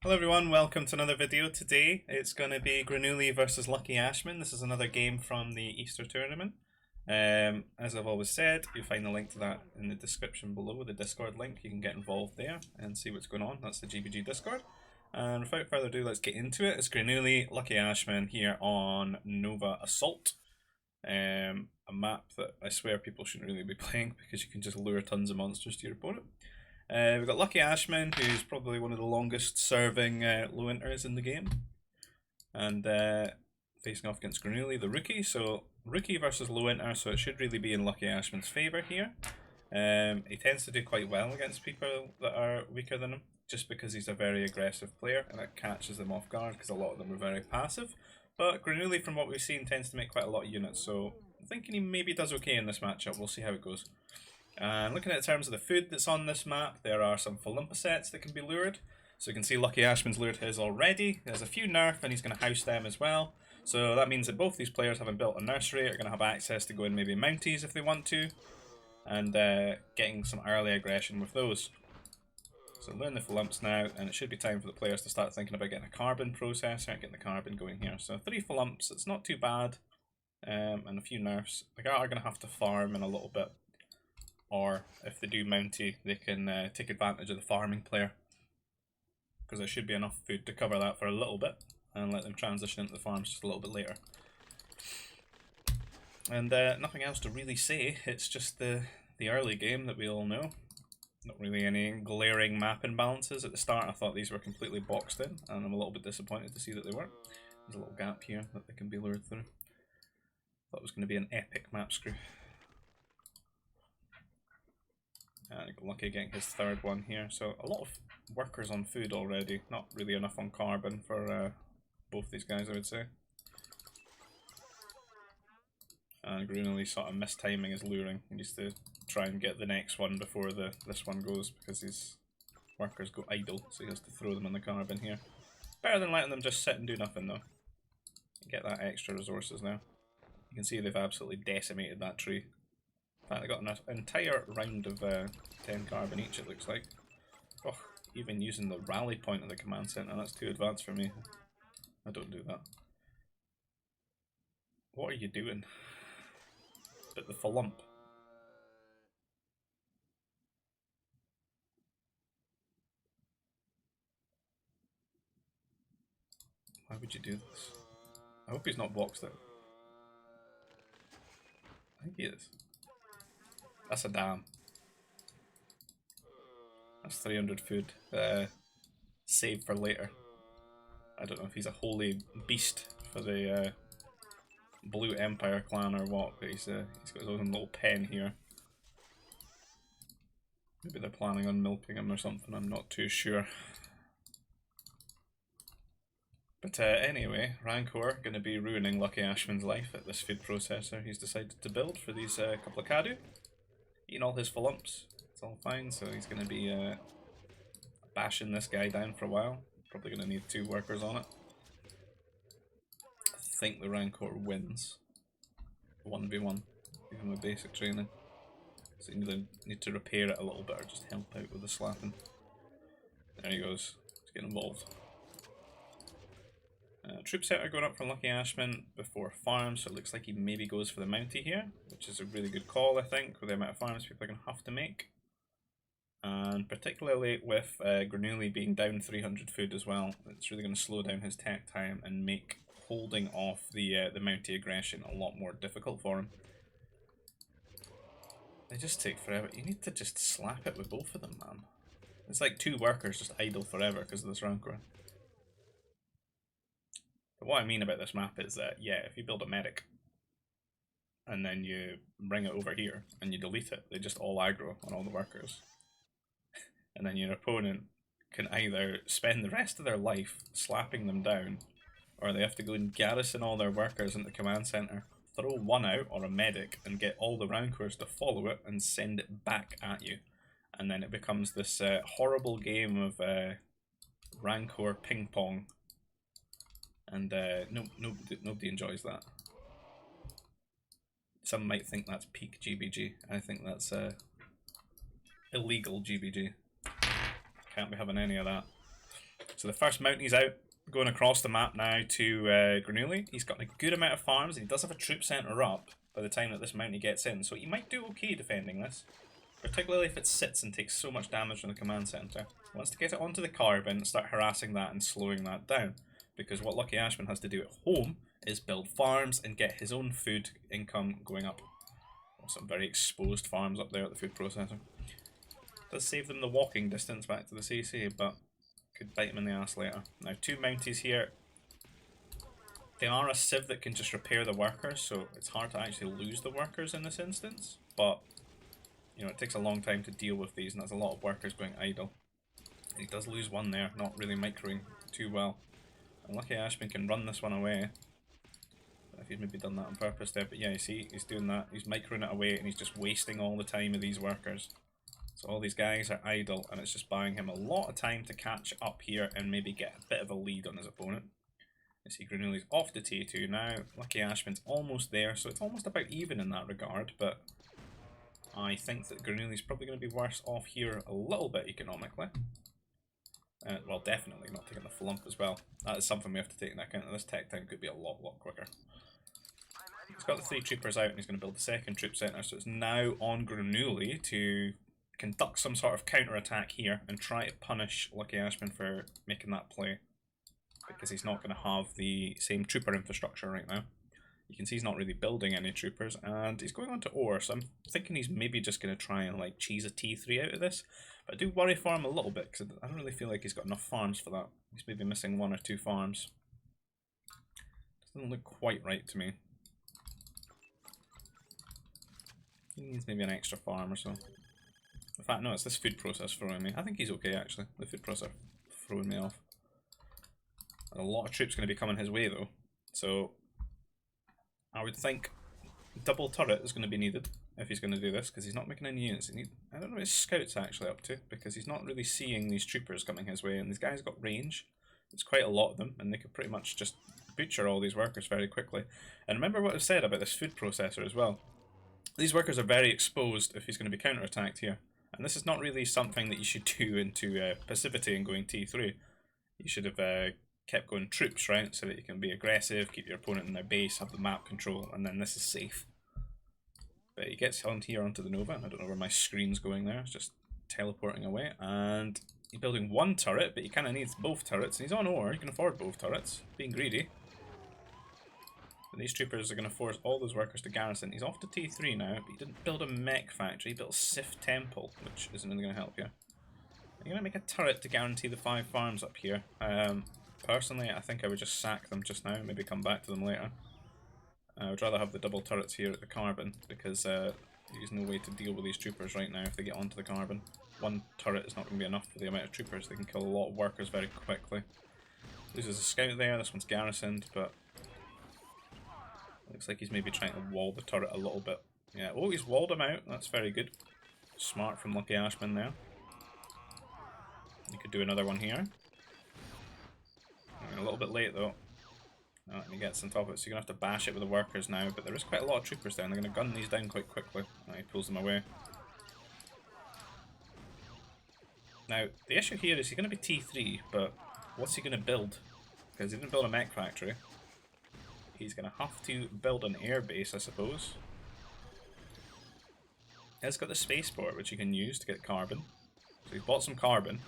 Hello everyone, welcome to another video. Today it's going to be Grenooli versus Luckyashman. This is another game from the Easter tournament. As I've always said, you'll find the link to that in the description below, the Discord link. You can get involved there and see what's going on. That's the GBG Discord. And without further ado, let's get into it. It's Grenooli, Luckyashman here on Nova Assault. A map that I swear people shouldn't really be playing because you can just lure tons of monsters to your opponent. We've got Luckyashman, who's probably one of the longest serving low inters in the game, and facing off against Grenooli, the rookie. So rookie versus low inter, so it should really be in Luckyashman's favour here. He tends to do quite well against people that are weaker than him, just because he's a very aggressive player, and it catches them off guard because a lot of them are very passive. But Grenooli, from what we've seen, tends to make quite a lot of units, so I'm thinking he maybe does okay in this matchup. We'll see how it goes. And looking at the terms of the food that's on this map, there are some sets that can be lured. So you can see Luckyashman's lured his already. There's a few nerf and he's going to house them as well. So that means that both these players, having built a nursery, are going to have access to go in maybe mounties if they want to. And getting some early aggression with those. So learn the now, and it should be time for the players to start thinking about getting a carbon processor and getting the carbon going here. So 3 it's not too bad. And a few nerfs. The guy are going to have to farm in a little bit. Or if they do mounty, they can take advantage of the farming player, because there should be enough food to cover that for a little bit and let them transition into the farms just a little bit later. And nothing else to really say. It's just the early game that we all know. Not really any glaring map imbalances. At the start I thought these were completely boxed in, and I'm a little bit disappointed to see that they weren't. There's a little gap here that they can be lured through. Thought it was going to be an epic map screw. And Lucky getting his third one here. So a lot of workers on food already. Not really enough on carbon for both these guys, I would say. And Grenooli sort of mistiming his luring. He needs to try and get the next one before this one goes, because his workers go idle, so he has to throw them in the carbon here. Better than letting them just sit and do nothing though. Get that extra resources now. You can see they've absolutely decimated that tree. In fact, I got an entire round of 10 carbon each, it looks like. Oh, even using the rally point of the command center, that's too advanced for me. I don't do that. What are you doing? But the flump. Why would you do this? I hope he's not boxed out. I think he is. That's a dam. That's 300 food. Save for later. I don't know if he's a holy beast for the Blue Empire clan or what, but he's got his own little pen here. Maybe they're planning on milking him or something, I'm not too sure. But anyway, Rancor going to be ruining Luckyashman's life at this food processor he's decided to build for these couple of Kadu. Eating all his flumps, it's all fine, so he's going to be bashing this guy down for a while. Probably going to need 2 workers on it. I think the Rancor wins 1v1, even with basic training. So you either need to repair it a little bit or just help out with the slapping. There he goes, he's getting involved. Troop setter going up for Luckyashman before farms, so it looks like he maybe goes for the Mountie here, which is a really good call, I think, with the amount of farms people are going to have to make. And particularly with Grenooli being down 300 food as well, it's really going to slow down his tech time and make holding off the Mountie aggression a lot more difficult for him. They just take forever. You need to just slap it with both of them, man. It's like 2 workers just idle forever because of this Rancor. But what I mean about this map is that, yeah, if you build a medic and then you bring it over here and you delete it, they just all aggro on all the workers. And then your opponent can either spend the rest of their life slapping them down, or they have to go and garrison all their workers in the command center, throw one out, or a medic, and get all the Rancors to follow it and send it back at you. And then it becomes this horrible game of Rancor ping pong. And nobody enjoys that. Some might think that's peak GBG. I think that's illegal GBG. Can't be having any of that. So So the first Mounties out, going across the map now to Grenooli. He's got a good amount of farms, and he does have a troop centre up by the time that this Mountie gets in, so he might do okay defending this. Particularly if it sits and takes so much damage from the command centre. He wants to get it onto the carbon, start harassing that and slowing that down. Because what Luckyashman has to do at home is build farms and get his own food income going up. Some very exposed farms up there at the food processor. Does save them the walking distance back to the CC, but could bite him in the ass later. Now 2 Mounties here. They are a civ that can just repair the workers, so it's hard to actually lose the workers in this instance. But, you know, it takes a long time to deal with these, and that's a lot of workers going idle. And he does lose one there, not really microing too well. And Luckyashman can run this one away. If he's maybe done that on purpose there, but yeah, you see, he's doing that. He's microing it away, and he's just wasting all the time of these workers. So all these guys are idle, and it's just buying him a lot of time to catch up here and maybe get a bit of a lead on his opponent. You see Grenooli's off to T2 now. Luckyashman's almost there, so it's almost about even in that regard, but I think that Grenooli's probably going to be worse off here a little bit economically. Well, definitely not taking the flump as well. That is something we have to take into account. This tech time could be a lot quicker. He's got the 3 troopers out, and he's going to build the second troop centre, so it's now on Grenooli to conduct some sort of counter-attack here and try to punish Luckyashman for making that play. Because he's not going to have the same trooper infrastructure right now. You can see he's not really building any troopers, and he's going on to ore, so I'm thinking he's maybe just going to try and like cheese a T3 out of this. But I do worry for him a little bit, because I don't really feel like he's got enough farms for that. He's maybe missing 1 or 2 farms. Doesn't look quite right to me. He needs maybe an extra farm or so. In fact, no, it's this food process throwing me. I think he's okay, actually. The food process throwing me off. And a lot of troops going to be coming his way, though. So I would think double turret is going to be needed if he's going to do this, because he's not making any units. I don't know what his scout's actually up to, because he's not really seeing these troopers coming his way, and these guys got range. There's quite a lot of them, and they could pretty much just butcher all these workers very quickly. And remember what I said about this food processor as well. These workers are very exposed if he's going to be counter-attacked here. And this is not really something that you should do into passivity and going T3. You should have kept going troops, right? So that you can be aggressive, keep your opponent in their base, have the map control, and then this is safe. But he gets on here onto the Nova, and I don't know where my screen's going there. It's just teleporting away. And he's building 1 turret, but he kind of needs both turrets. And he's on ore, he can afford both turrets. Being greedy. And these troopers are going to force all those workers to garrison. He's off to T3 now, but he didn't build a mech factory. He built a Sith Temple, which isn't really going to help you. You're going to make a turret to guarantee the 5 farms up here. Personally, I think I would just sack them just now, maybe come back to them later. I would rather have the double turrets here at the carbon, because there's no way to deal with these troopers right now if they get onto the carbon. 1 turret is not going to be enough for the amount of troopers. They can kill a lot of workers very quickly. Loses a scout there, this one's garrisoned, but looks like he's maybe trying to wall the turret a little bit. Yeah, oh, he's walled him out, that's very good. Smart from Luckyashman there. You could do another one here. A little bit late though. And he gets on top of it, so you're going to have to bash it with the workers now, but there is quite a lot of troopers there, and they're going to gun these down quite quickly. And he pulls them away. Now, the issue here is he's going to be T3, but what's he going to build? Because he didn't build a mech factory. He's going to have to build an air base, I suppose. He's got the spaceport, which you can use to get carbon. So he's bought some carbon.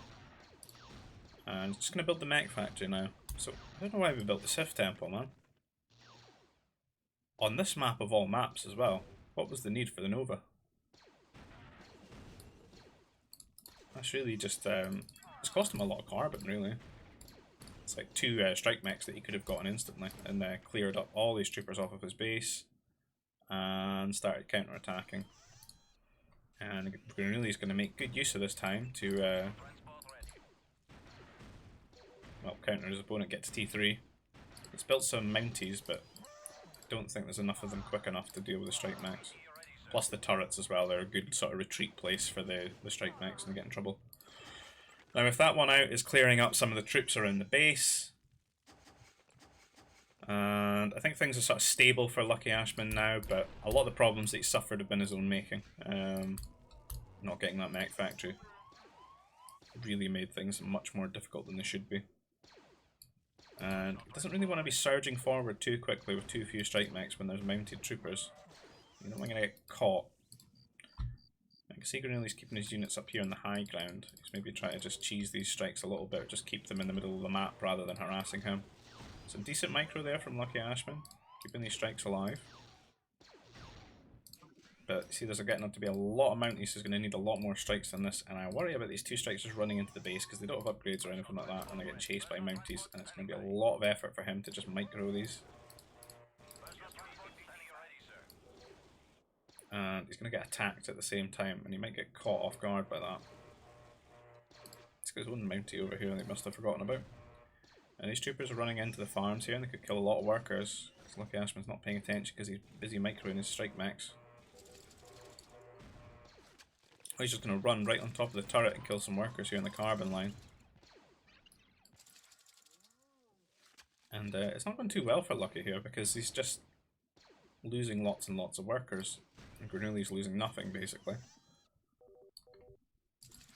And he's just going to build the mech factory now. So, I don't know why we built the Sith Temple, man. On this map of all maps as well, what was the need for the Nova? That's really just, it's cost him a lot of carbon, really. It's like 2 strike mechs that he could have gotten instantly, and cleared up all these troopers off of his base, and started counter-attacking. And Grenooli's going to make good use of this time to, well, counter his opponent, get to T3. He's built some Mounties, but I don't think there's enough of them quick enough to deal with the strike mechs. Plus the turrets as well, they're a good sort of retreat place for the strike mechs and they get in trouble. Now if that one out is clearing up some of the troops around the base. And I think things are sort of stable for Luckyashman now, but a lot of the problems that he suffered have been his own making. Not getting that mech factory really made things much more difficult than they should be. And it doesn't really want to be surging forward too quickly with too few strike mechs when there's mounted troopers. You don't want to get caught. I can see Grenooli's keeping his units up here on the high ground. He's maybe trying to just cheese these strikes a little bit, just keep them in the middle of the map rather than harassing him. Some decent micro there from Luckyashman, keeping these strikes alive. But you see, there's getting up to be a lot of mounties, so he's going to need a lot more strikes than this. And I worry about these 2 strikes just running into the base because they don't have upgrades or anything like that, and they're getting chased by mounties, and it's going to be a lot of effort for him to just micro these. And he's going to get attacked at the same time, and he might get caught off guard by that. He's got his own mountie over here, and they must have forgotten about. And these troopers are running into the farms here, and they could kill a lot of workers. Luckyashman's not paying attention because he's busy microing his strike mechs. He's just going to run right on top of the turret and kill some workers here in the carbon line. And it's not going too well for Lucky here because he's just losing lots and lots of workers. And Grenooli's losing nothing, basically.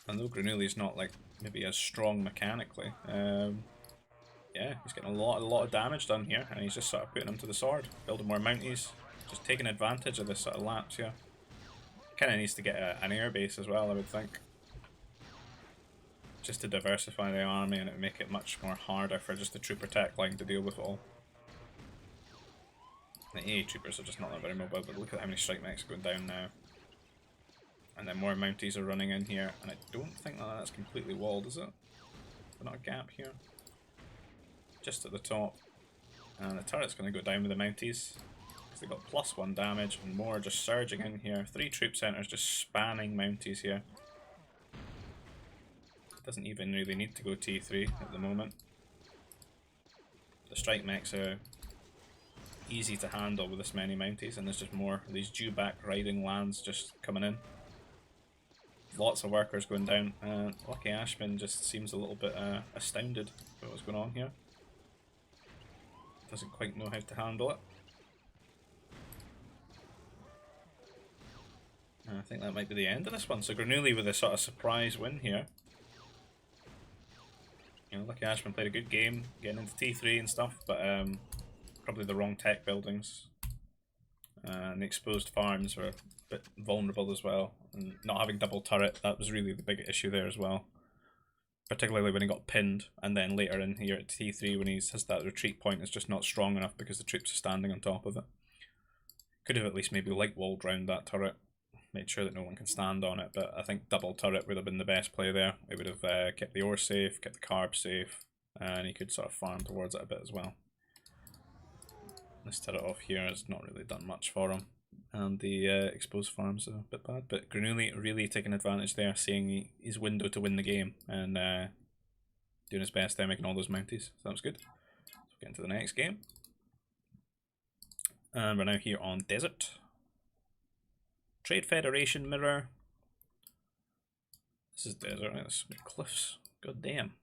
And though Grenooli's not, like, maybe as strong mechanically, yeah, he's getting a lot of damage done here, and he's just sort of putting them to the sword, building more mounties, just taking advantage of this sort of lapse here. Kind of needs to get an air base as well, I would think, just to diversify the army, and it would make it much more harder for just the trooper tech line to deal with it all. The AA troopers are just not that very mobile, but look at how many strike mechs are going down now. And then more mounties are running in here, and I don't think that that's completely walled, is it? There's not a gap here. Just at the top. And the turret's going to go down with the mounties. Because they got +1 damage, and more just surging in here. 3 troop centers just spamming mounties here. Doesn't even really need to go T3 at the moment. The strike mechs are easy to handle with this many mounties, and there's just more of these dewback riding lands just coming in. Lots of workers going down, and Luckyashman just seems a little bit astounded by what's going on here. Doesn't quite know how to handle it. And I think that might be the end of this one. So Grenooli with a sort of surprise win here. You know, Luckyashman played a good game, getting into T3 and stuff, but probably the wrong tech buildings. And the exposed farms were a bit vulnerable as well. And not having double turret, that was really the big issue there as well. Particularly when he got pinned, and then later in here at T3 when he has that retreat point, it's just not strong enough because the troops are standing on top of it. Could have at least maybe light walled round that turret, made sure that no one can stand on it, but I think double turret would have been the best play there. It would have kept the ore safe, kept the carb safe, and he could sort of farm towards it a bit as well. This turret off here has not really done much for him, and the exposed farms are a bit bad, but Grenooli really taking advantage there, seeing his window to win the game, and doing his best there, making all those mounties, so that was good. So get into the next game. And we're now here on Desert. Trade Federation mirror. This is desert, right? It's cliffs. God damn.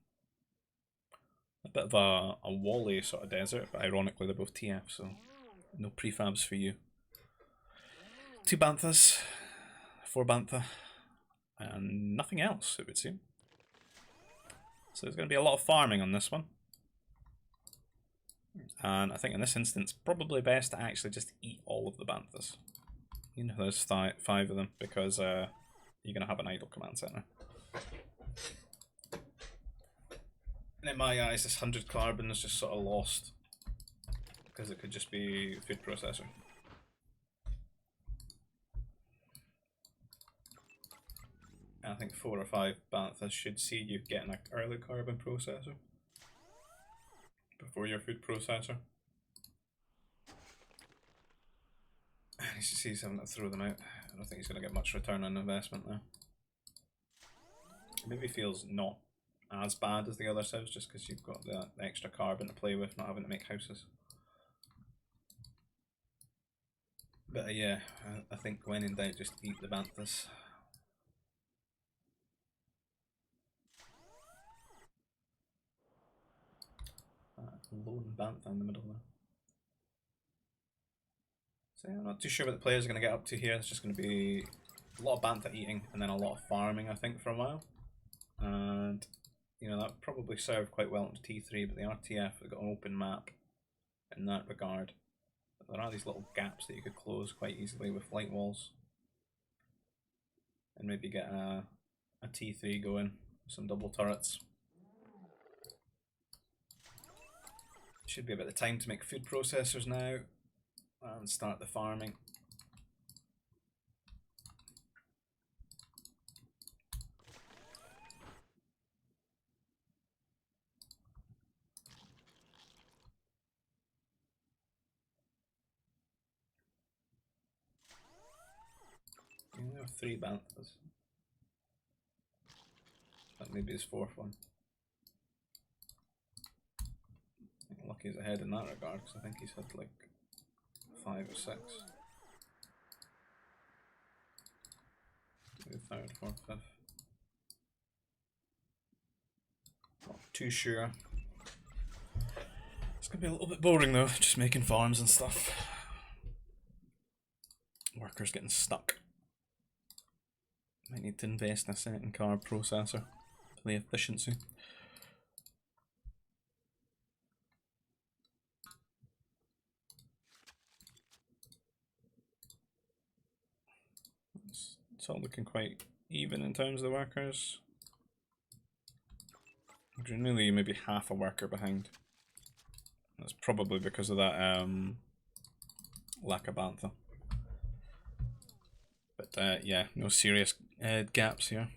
A bit of a wally sort of desert, but ironically they're both TF, so no prefabs for you. 2 banthas, 4 bantha, and nothing else, it would seem. So there's going to be a lot of farming on this one. And I think in this instance, probably best to actually just eat all of the banthas. You know, there's 5 of them, because you're going to have an idle command center. And in my eyes, this 100 carbon is just sort of lost, because it could just be a food processor. I think 4 or 5 banthas should see you getting an early carbon processor before your food processor. He sees having to throw them out. I don't think he's going to get much return on investment there. Maybe feels not as bad as the other house, just because you've got the extra carbon to play with, not having to make houses. But yeah, I think when in doubt, just eat the banthas. Lone bantha in the middle there. So yeah, I'm not too sure what the players are going to get up to here. It's just going to be a lot of bantha eating and then a lot of farming, I think, for a while. And you know, that probably served quite well into T3, but the RTF have got an open map in that regard. But there are these little gaps that you could close quite easily with light walls, and maybe get a T3 going, some double turrets. Should be about the time to make food processors now and start the farming. There are 3 banthas. That maybe his 4th one. I think Lucky's ahead in that regard because I think he's had like 5 or 6. Maybe 3rd, 4th, 5th. Not too sure. It's gonna be a little bit boring though, just making farms and stuff. Workers getting stuck. Might need to invest in a second card processor for the efficiency. It's all looking quite even in terms of the workers. Grenooli maybe half a worker behind. That's probably because of that lack of bantha. But yeah, no serious gaps here.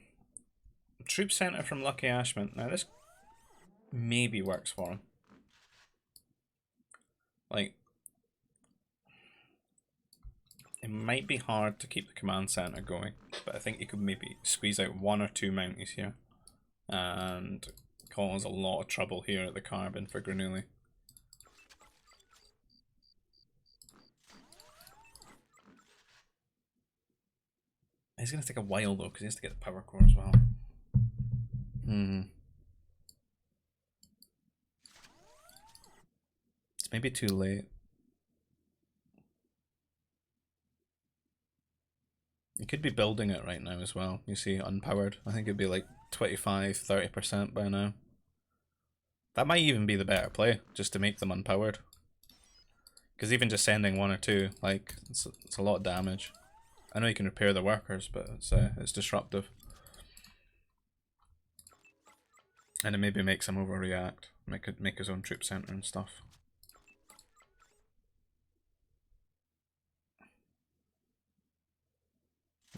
Troop Centre from Luckyashman. Now this maybe works for him. Like, it might be hard to keep the command centre going, but I think you could maybe squeeze out 1 or 2 mounties here and cause a lot of trouble here at the carbon for Grenooli. It's going to take a while though, because he has to get the power core as well. It's maybe too late. You could be building it right now as well. You see, unpowered. I think it'd be like 25-30% by now. That might even be the better play, just to make them unpowered. Because even just sending 1 or 2, like, it's a lot of damage. I know you can repair the workers, but it's disruptive. And it maybe makes him overreact. Make his own troop centre and stuff.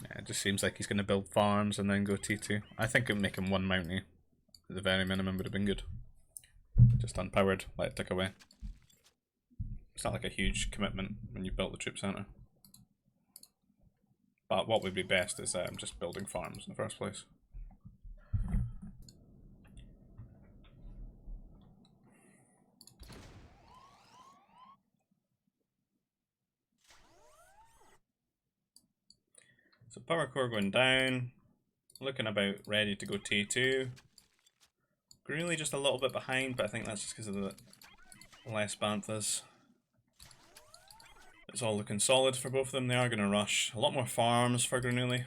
Yeah, it just seems like he's going to build farms and then go T2. I think it would make him 1 Mountie. At the very minimum would have been good. Just unpowered, let it tick away. It's not like a huge commitment when you built the troop centre. But what would be best is just building farms in the first place. So power core going down, looking about ready to go T2. Grenooli just a little bit behind, but I think that's just because of the less banthas. It's all looking solid for both of them. They are going to rush. A lot more farms for Grenooli.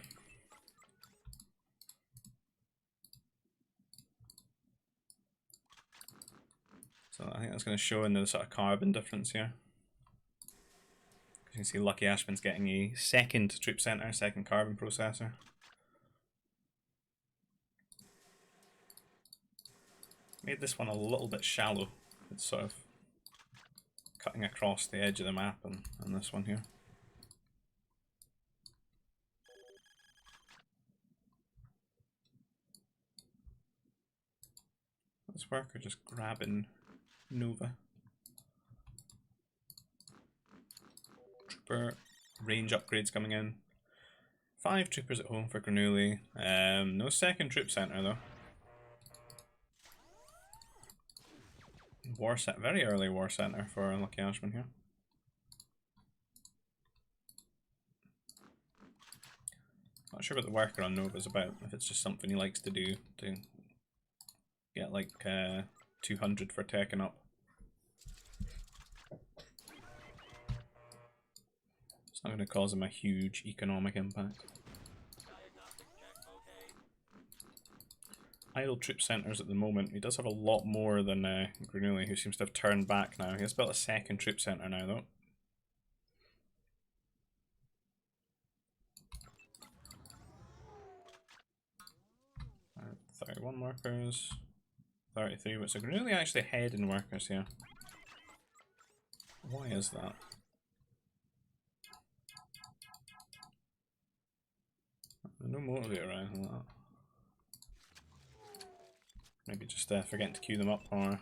So I think that's going to show in the sort of carbon difference here. You can see Luckyashman's getting a 2nd troop centre, 2nd carbon processor. Made this one a little bit shallow. It's sort of cutting across the edge of the map on this one here. This worker just grabbing Nova. Trooper range upgrades coming in. 5 troopers at home for Grenooli. No 2nd troop centre though. Very early war centre for Luckyashman here. Not sure what the worker on Nova's about, if it's just something he likes to do to get like 200 for teching up. It's not going to cause him a huge economic impact. idle troop centres at the moment. He does have a lot more than Grenooli, who seems to have turned back now. He has built a second troop centre now, though. 31 workers, 33, but so Grenooli actually ahead in workers here. Why is that? No motivator or anything like that. Maybe just forgetting to queue them up or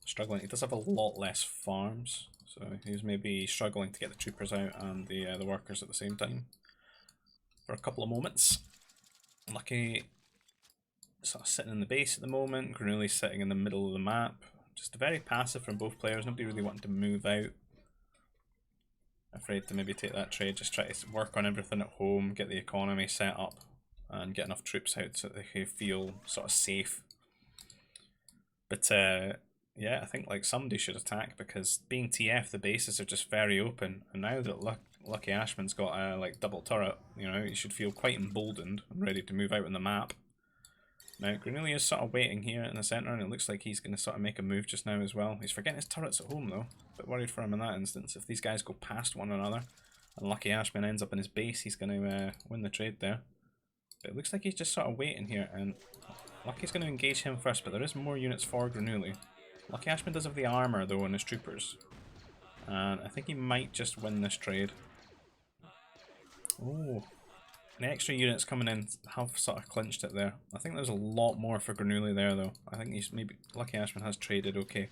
struggling. He does have a lot less farms, so he's maybe struggling to get the troopers out and the workers at the same time for a couple of moments. Lucky sort of sitting in the base at the moment. Grenooli sitting in the middle of the map. Just very passive from both players. Nobody really wanting to move out. Afraid to maybe take that trade. Just try to work on everything at home, get the economy set up, and get enough troops out so that they feel sort of safe. But yeah, I think like somebody should attack, because being TF, the bases are just very open. And now that Luckyashman's got a like double turret, you know, you should feel quite emboldened and ready to move out on the map. Now, Grenooli is sort of waiting here in the centre, and it looks like he's going to sort of make a move just now as well. He's forgetting his turrets at home, though. A bit worried for him in that instance. If these guys go past one another, and Luckyashman ends up in his base, he's going to win the trade there. But it looks like he's just sort of waiting here, and Lucky's going to engage him first, but there is more units for Grenooli. Luckyashman does have the armour, though, on his troopers. And I think he might just win this trade. Oh. The extra units coming in have sort of clinched it there. I think there's a lot more for Grenooli there, though. I think he's maybe Luckyashman has traded okay,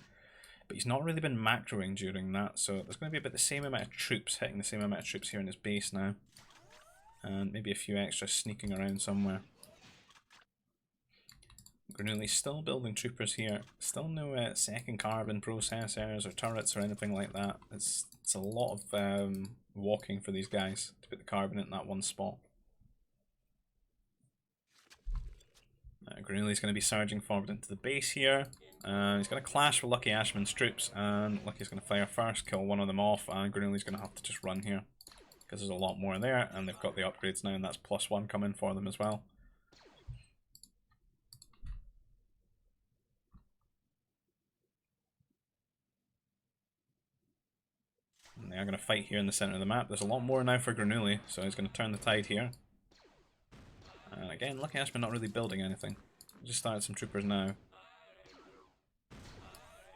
but he's not really been macroing during that. So there's going to be about the same amount of troops hitting the same amount of troops here in his base now, and maybe a few extra sneaking around somewhere. Grenooli's still building troopers here. Still no second carbon processors or turrets or anything like that. It's a lot of walking for these guys to put the carbon in that one spot. Grenooli's going to be surging forward into the base here. He's going to clash with Luckyashman's troops, and Lucky's going to fire first, kill one of them off, and Grenooli's going to have to just run here, because there's a lot more there, and they've got the upgrades now, and that's +1 coming for them as well. And they are going to fight here in the centre of the map. There's a lot more now for Grenooli, so he's going to turn the tide here. And again, Luckyashman not really building anything. He just started some troopers now.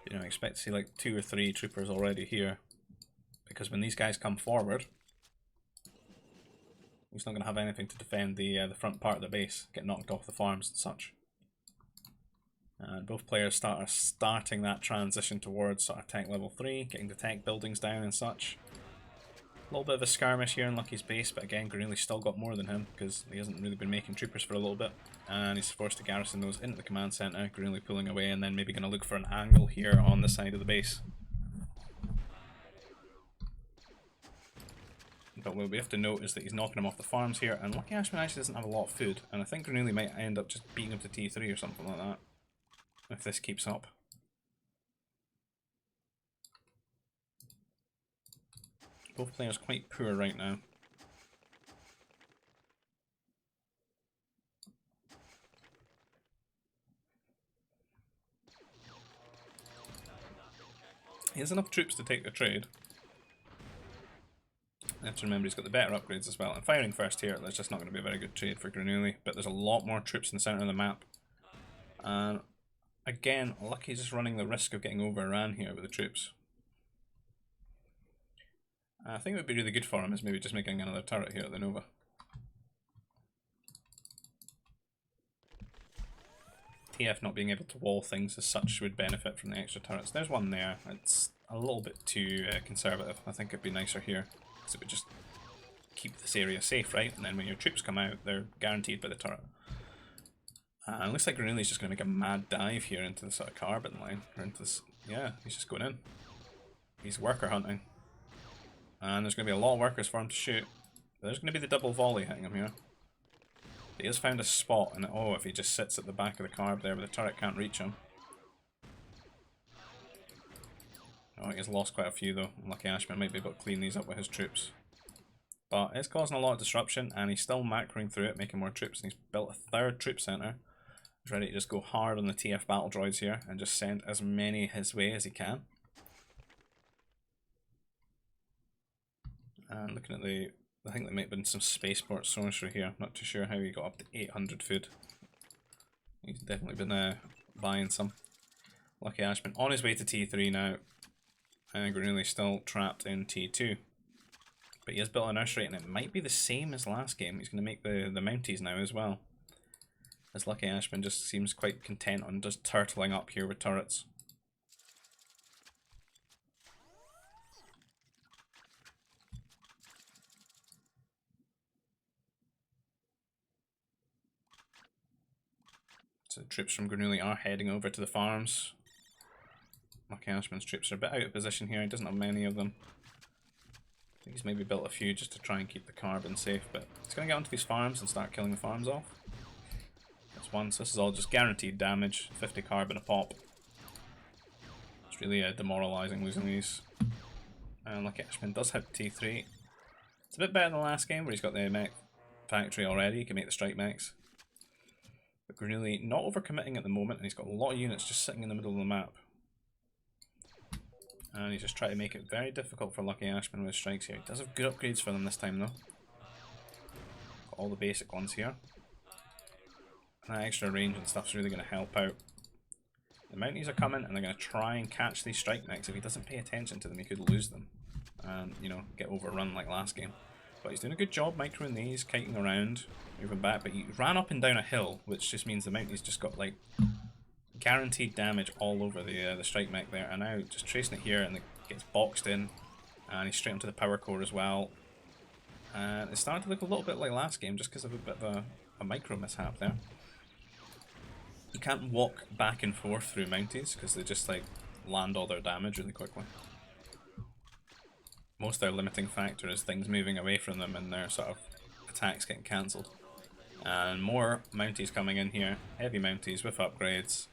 You know, I expect to see like 2 or 3 troopers already here, because when these guys come forward, he's not going to have anything to defend the front part of the base, get knocked off the farms and such. And both players are starting that transition towards sort of tech level 3, getting the tech buildings down and such. A little bit of a skirmish here in Lucky's base, but again, Grenooli's still got more than him, because he hasn't really been making troopers for a little bit. And he's forced to garrison those into the command centre, Grenooli pulling away, and then maybe going to look for an angle here on the side of the base. But what we have to note is that he's knocking him off the farms here, and Luckyashman actually doesn't have a lot of food, and I think Grenooli might end up just beating him to T3 or something like that, if this keeps up. Both players quite poor right now. He has enough troops to take the trade. You have to remember he's got the better upgrades as well. And firing first here, that's just not going to be a very good trade for Grenooli. But there's a lot more troops in the centre of the map. And again, Lucky's just running the risk of getting overrun here with the troops. I think it would be really good for him is maybe just making another turret here at the Nova. TF not being able to wall things as such would benefit from the extra turrets. There's one there. It's a little bit too conservative. I think it'd be nicer here, because it would just keep this area safe, right? And then when your troops come out, they're guaranteed by the turret. It looks like Grenooli's just going to make a mad dive here into the sort of carbon line. Or into this. Yeah, he's just going in. He's worker hunting. And there's going to be a lot of workers for him to shoot. But there's going to be the double volley hitting him here. He has found a spot, and oh, if he just sits at the back of the carb there, but the turret can't reach him. Oh, he has lost quite a few though. Luckyashman might be able to clean these up with his troops. But it's causing a lot of disruption, and he's still macroing through it, making more troops, and he's built a 3rd troop centre. He's ready to just go hard on the TF battle droids here and just send as many his way as he can. And looking at the, I think there might have been some spaceport sorcery here. Not too sure how he got up to 800 food. He's definitely been buying some. Luckyashman on his way to T3 now. And Grenooli still trapped in T2. But he has built a nursery and it might be the same as last game. He's going to make the Mounties now as well. As Luckyashman just seems quite content on just turtling up here with turrets. So the troops from Grenooli are heading over to the farms. Luckyashman's troops are a bit out of position here, he doesn't have many of them. I think he's maybe built a few just to try and keep the carbon safe, but he's going to get onto these farms and start killing the farms off. That's one, so this is all just guaranteed damage, 50 carbon a pop. It's really demoralising losing these. And Luckyashman does have T3. It's a bit better than the last game where he's got the mech factory already, he can make the strike mechs. But Grenooli not overcommitting at the moment, and he's got a lot of units just sitting in the middle of the map. And he's just trying to make it very difficult for Luckyashman with his strikes here. He does have good upgrades for them this time though. Got all the basic ones here. And that extra range and stuff's really going to help out. The Mounties are coming and they're going to try and catch these strike mechs. If he doesn't pay attention to them, he could lose them. And, you know, get overrun like last game. But he's doing a good job microing these, kiting around, moving back. But he ran up and down a hill, which just means the Mounties just got like guaranteed damage all over the strike mech there. And now just tracing it here and it gets boxed in. And he's straight onto the power core as well. And it's starting to look a little bit like last game just because of a bit of a micro mishap there. You can't walk back and forth through Mounties because they just like land all their damage really quickly. Most of their limiting factor is things moving away from them and their sort of attacks getting cancelled. And more Mounties coming in here, heavy Mounties with upgrades,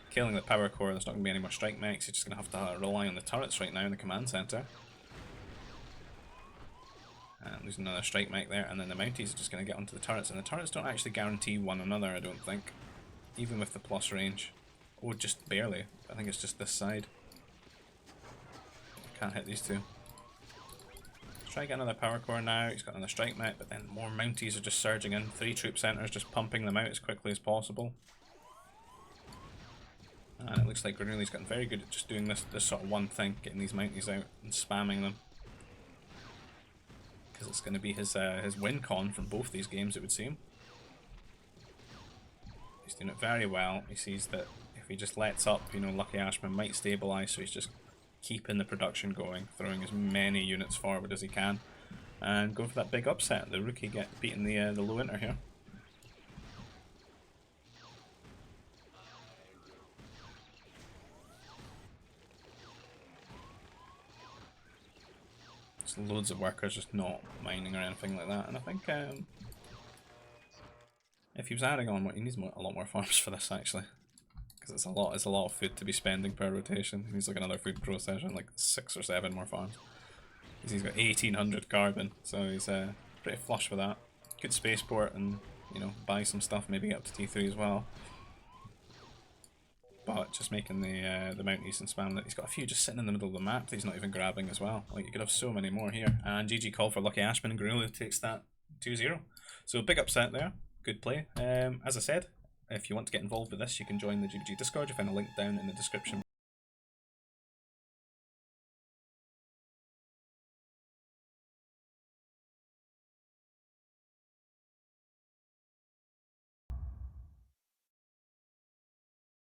killing the power core. There's not going to be any more strike mechs, you're just going to have to rely on the turrets right now in the command centre. And losing another strike mech there, and then the Mounties are just going to get onto the turrets, and the turrets don't actually guarantee one another, I don't think. Even with the plus range. Oh, just barely. I think it's just this side. Can't hit these two. Let's try to get another power core now. He's got another strike mech, but then more Mounties are just surging in. 3 troop centres, just pumping them out as quickly as possible. And it looks like Grenooli's gotten very good at just doing this sort of one thing, getting these Mounties out and spamming them. Because it's going to be his win con from both these games, it would seem. He's doing it very well. He sees that if he just lets up, you know, Luckyashman might stabilise, so he's just keeping the production going, throwing as many units forward as he can, and going for that big upset. The rookie beating the low inter here. There's loads of workers just not mining or anything like that, and I think if he was adding on, he needs a lot more farms for this actually, because it's a lot of food to be spending per rotation. He needs like another food processor, like 6 or 7 more farms. He's got 1800 carbon, so he's pretty flush with that. Good spaceport, and you know, buy some stuff, maybe get up to T3 as well. But just making the Mounties and spam that. He's got a few just sitting in the middle of the map that he's not even grabbing as well. Like, you could have so many more here. And GG call for Luckyashman, and Grenooli takes that 2-0. So big upset there. Good play. As I said, if you want to get involved with this, you can join the GBG Discord. You'll find a link down in the description below.